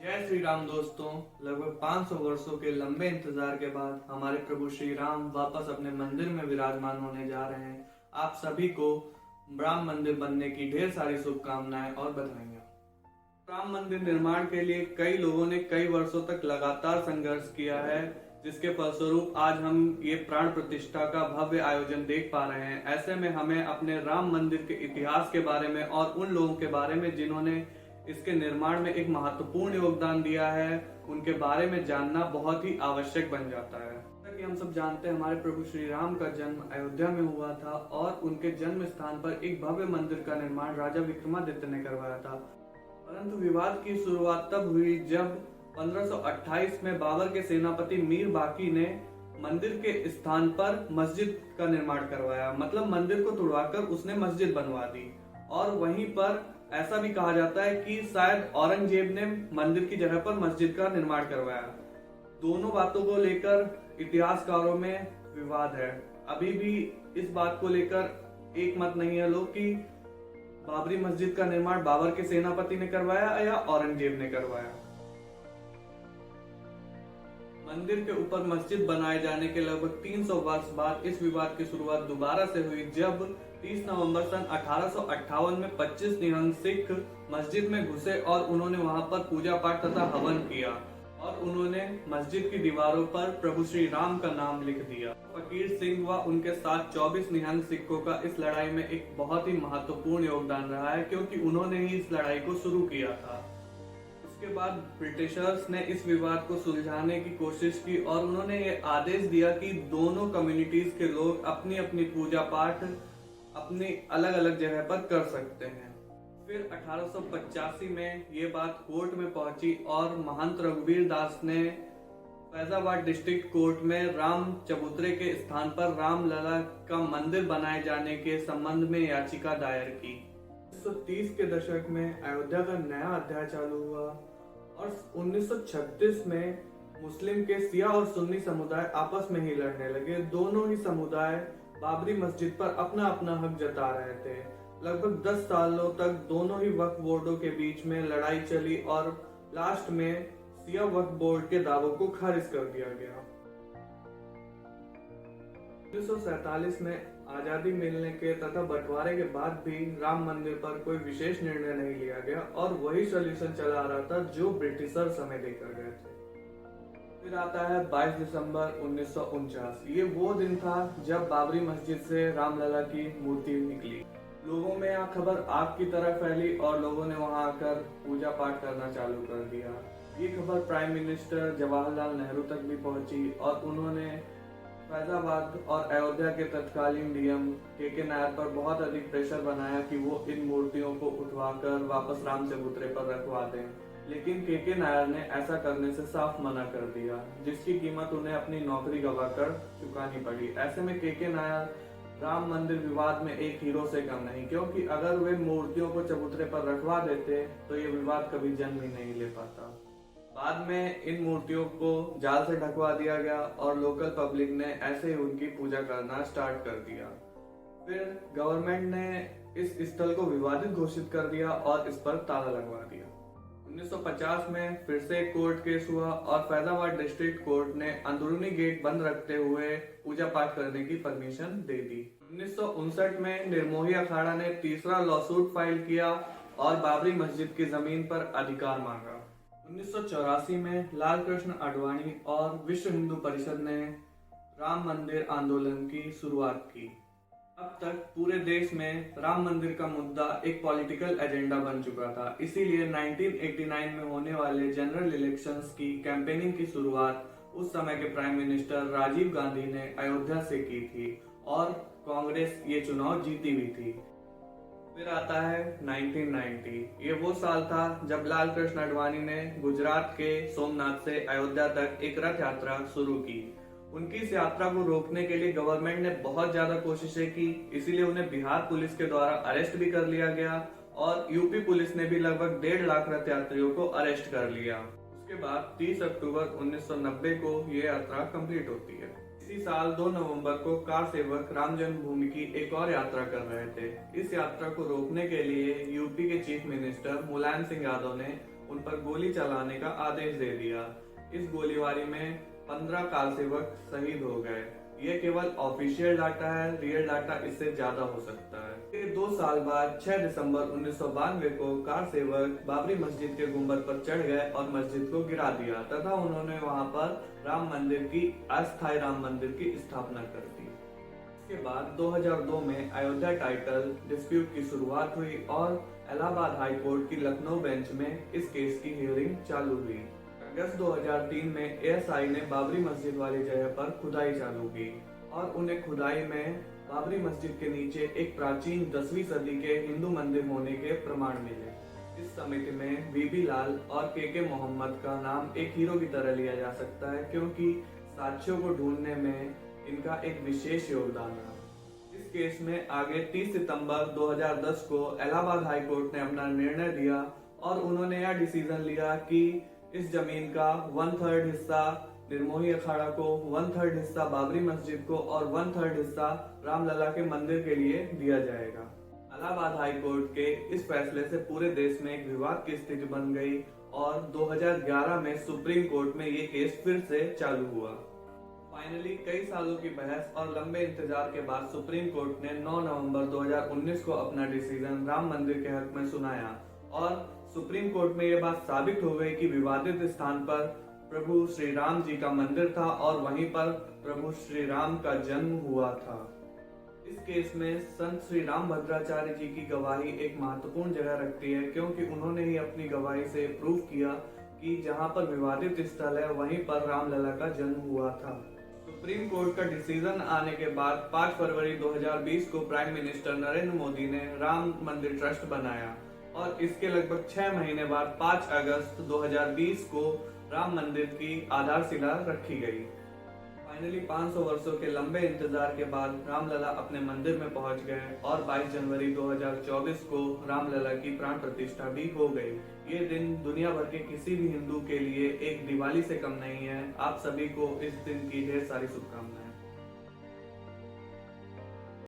जय श्री राम दोस्तों। लगभग 500 वर्षों के लंबे इंतजार के बाद हमारे प्रभु श्री राम वापस अपने मंदिर में विराजमान होने जा रहे हैं। आप सभी को राम मंदिर बनने की ढेर सारी शुभकामनाएं और बधाइयां। राम मंदिर निर्माण के लिए कई लोगों ने कई वर्षों तक लगातार संघर्ष किया है, जिसके फलस्वरूप आज हम ये प्राण प्रतिष्ठा का भव्य आयोजन देख पा रहे हैं। ऐसे में हमें अपने राम मंदिर के इतिहास के बारे में और उन लोगों के बारे में जिन्होंने इसके निर्माण में एक महत्वपूर्ण योगदान दिया है, उनके बारे में जानना बहुत ही आवश्यक बन जाता है। जैसा कि हम सब जानते हैं, हमारे प्रभु श्री राम का जन्म अयोध्या में हुआ था और उनके जन्म स्थान पर एक भव्य मंदिर का निर्माण राजा विक्रमादित्य ने करवाया था। परंतु विवाद की शुरुआत तब हुई जब 1528 में बाबर के सेनापति मीर बाकी ने मंदिर के स्थान पर मस्जिद का निर्माण करवाया। मतलब मंदिर को तुड़वाकर उसने मस्जिद बनवा दी। और वहीं पर ऐसा भी कहा जाता है कि शायद औरंगजेब ने मंदिर की जगह पर मस्जिद का निर्माण करवाया। दोनों बातों को लेकर इतिहासकारों में विवाद है। अभी भी इस बात को लेकर एक मत नहीं है लोग कि बाबरी मस्जिद का निर्माण बाबर के सेनापति ने करवाया या औरंगजेब ने करवाया। मंदिर के ऊपर मस्जिद बनाए जाने के लगभग 300 वर्ष बाद इस विवाद की शुरुआत दोबारा से हुई, जब 30 नवंबर सन 1858 में 25 निहंग सिख मस्जिद में घुसे और उन्होंने वहां पर पूजा पाठ तथा हवन किया और उन्होंने मस्जिद की दीवारों पर प्रभु श्री राम का नाम लिख दिया। फकीर सिंह व उनके साथ 24 निहंग सिखों का इस लड़ाई में एक बहुत ही महत्वपूर्ण योगदान रहा है, क्योंकि उन्होंने ही इस लड़ाई को शुरू किया था। उसके बाद ब्रिटिशर्स ने इस विवाद को सुलझाने की कोशिश की और उन्होंने ये आदेश दिया कि दोनों कम्युनिटीज के लोग अपनी अपनी पूजा पाठ अपनी अलग अलग जगह पर कर सकते हैं। फिर 1885 में ये बात कोर्ट में पहुंची और महंत रघुवीर दास ने फैजाबाद डिस्ट्रिक्ट कोर्ट में राम चबूतरे के स्थान पर रामलला का मंदिर बनाए जाने के संबंध में याचिका दायर की। 1930 के दशक में अयोध्या का नया अध्याय चालू हुआ और 1936 में मुस्लिम के सिया और सुन्नी समुदाय आपस में ही लड़ने लगे। दोनों ही समुदाय बाबरी मस्जिद पर अपना अपना हक जता रहे थे। लगभग 10 सालों तक दोनों ही वक्फ बोर्डों के बीच में लड़ाई चली और लास्ट में सिया वक्फ बोर्ड के दावों को खारिज कर दिया गया। 1947 में आजादी मिलने के तथा बंटवारे के बाद भी राम मंदिर पर कोई विशेष निर्णय नहीं लिया गया और वही सॉल्यूशन चला आ रहा था जो ब्रिटिशर समय देकर गए थे। फिर आता है 22 दिसंबर 1949। ये वो दिन था जब बाबरी मस्जिद से रामलला की मूर्ति निकली। लोगों में यह खबर आग की तरह फैली और लोगों ने वहां आकर पूजा पाठ करना चालू कर दिया। ये खबर प्राइम मिनिस्टर जवाहरलाल नेहरू तक भी पहुंची और उन्होंने फैजाबाद और अयोध्या के तत्कालीन डीएम के नायर पर बहुत अधिक प्रेशर बनाया कि वो इन मूर्तियों को उठवाकर वापस राम चबूतरे पर रखवा दें। लेकिन के नायर ने ऐसा करने से साफ मना कर दिया, जिसकी कीमत उन्हें अपनी नौकरी गंवाकर चुकानी पड़ी। ऐसे में के नायर राम मंदिर विवाद में एक हीरो से कम नहीं, क्योंकि अगर वे मूर्तियों को चबूतरे पर रखवा देते तो ये विवाद कभी जन्म ही नहीं ले पाता। बाद में इन मूर्तियों को जाल से ढकवा दिया गया और लोकल पब्लिक ने ऐसे ही उनकी पूजा करना स्टार्ट कर दिया। फिर गवर्नमेंट ने इस स्थल को विवादित घोषित कर दिया और इस पर ताला लगवा दिया। 1950 में फिर से कोर्ट केस हुआ और फैजाबाद डिस्ट्रिक्ट कोर्ट ने अंदरूनी गेट बंद रखते हुए पूजा पाठ करने की परमिशन दे दी। 1959 में निर्मोही अखाड़ा ने तीसरा लॉसूट फाइल किया और बाबरी मस्जिद की जमीन पर अधिकार मांगा। 1984 में लाल कृष्ण आडवाणी और विश्व हिंदू परिषद ने राम मंदिर आंदोलन की शुरुआत की। अब तक पूरे देश में राम मंदिर का मुद्दा एक पॉलिटिकल एजेंडा बन चुका था। इसीलिए 1989 में होने वाले जनरल इलेक्शंस की कैंपेनिंग की शुरुआत उस समय के प्राइम मिनिस्टर राजीव गांधी ने अयोध्या से की थी और कांग्रेस ये चुनाव जीती हुई थी। फिर आता है 1990। ये वो साल था जब लाल कृष्ण आडवाणी ने गुजरात के सोमनाथ से अयोध्या तक एक रथ यात्रा शुरू की। उनकी इस यात्रा को रोकने के लिए गवर्नमेंट ने बहुत ज्यादा कोशिशें की, इसीलिए उन्हें बिहार पुलिस के द्वारा अरेस्ट भी कर लिया गया और यूपी पुलिस ने भी लगभग 1.5 लाख रथ यात्रियों को अरेस्ट कर लिया। उसके बाद 30 अक्टूबर 1990 को ये यात्रा कंप्लीट होती है। इसी साल 2 नवंबर को कार सेवक राम जन्मभूमि की एक और यात्रा कर रहे थे। इस यात्रा को रोकने के लिए यूपी के चीफ मिनिस्टर मुलायम सिंह यादव ने उन पर गोली चलाने का आदेश दे दिया। इस गोलीबारी में 15 कार सेवक शहीद हो गए। ये केवल ऑफिशियल डाटा है, रियल डाटा इससे ज्यादा हो सकता है। फिर 2 साल बाद 6 दिसंबर 1992 को कार सेवक बाबरी मस्जिद के गुंबद पर चढ़ गए और मस्जिद को गिरा दिया तथा उन्होंने वहां पर राम मंदिर की अस्थायी राम मंदिर की स्थापना कर दी। इसके बाद 2002 में अयोध्या टाइटल डिस्प्यूट की शुरुआत हुई और इलाहाबाद हाई कोर्ट की लखनऊ बेंच में इस केस की हियरिंग चालू हुई। अगस्त 2003 में एएसआई ने बाबरी मस्जिद वाली जगह पर खुदाई चालू की और उन्हें खुदाई में बाबरी मस्जिद के नीचे एक प्राचीन 10वीं सदी के हिंदू मंदिर होने के प्रमाण मिले। इस समिति में बीबी लाल और के मोहम्मद का नाम एक हीरो की तरह लिया जा सकता है, क्योंकि साक्ष्यों को ढूंढने में इनका एक विशेष योगदान रहा। इस केस में आगे 30 सितंबर 2010 को इलाहाबाद हाई कोर्ट ने अपना निर्णय दिया और उन्होंने यह डिसीजन लिया कि इस जमीन का 1/3 हिस्सा निर्मोही अखाड़ा को, 1/3 हिस्सा बाबरी मस्जिद को और 1/3 हिस्सा रामलला के मंदिर के लिए दिया जाएगा। इलाहाबाद हाई कोर्ट के इस फैसले से पूरे देश में एक विवाद की स्थिति बन गई और 2011 में सुप्रीम कोर्ट में ये केस फिर से चालू हुआ। फाइनली कई सालों की बहस और लंबे इंतजार के बाद सुप्रीम कोर्ट ने 9 नवंबर 2019 को अपना डिसीजन राम मंदिर के हक में सुनाया और सुप्रीम कोर्ट में यह बात साबित हो गई कि विवादित स्थान पर प्रभु श्री राम जी का मंदिर था और वहीं पर प्रभु श्री राम का जन्म हुआ था। इस केस में संत श्री रामभद्राचार्य जी की गवाही एक महत्वपूर्ण जगह रखती है, क्योंकि उन्होंने ही अपनी गवाही से प्रूव किया कि जहां पर विवादित स्थल है वहीं पर रामलला का जन्म हुआ था। सुप्रीम कोर्ट का डिसीजन आने के बाद 5 फरवरी 2020 को प्राइम मिनिस्टर नरेंद्र मोदी ने राम मंदिर ट्रस्ट बनाया और इसके लगभग 6 महीने बाद 5 अगस्त 2020 को राम मंदिर की आधारशिला रखी गई। फाइनली 500 वर्षों के लंबे इंतजार के बाद रामलला अपने मंदिर में पहुंच गए और 22 जनवरी 2024 को रामलला की प्राण प्रतिष्ठा भी हो गई। ये दिन दुनिया भर के किसी भी हिंदू के लिए एक दिवाली से कम नहीं है। आप सभी को इस दिन की ढेर सारी शुभकामनाएं।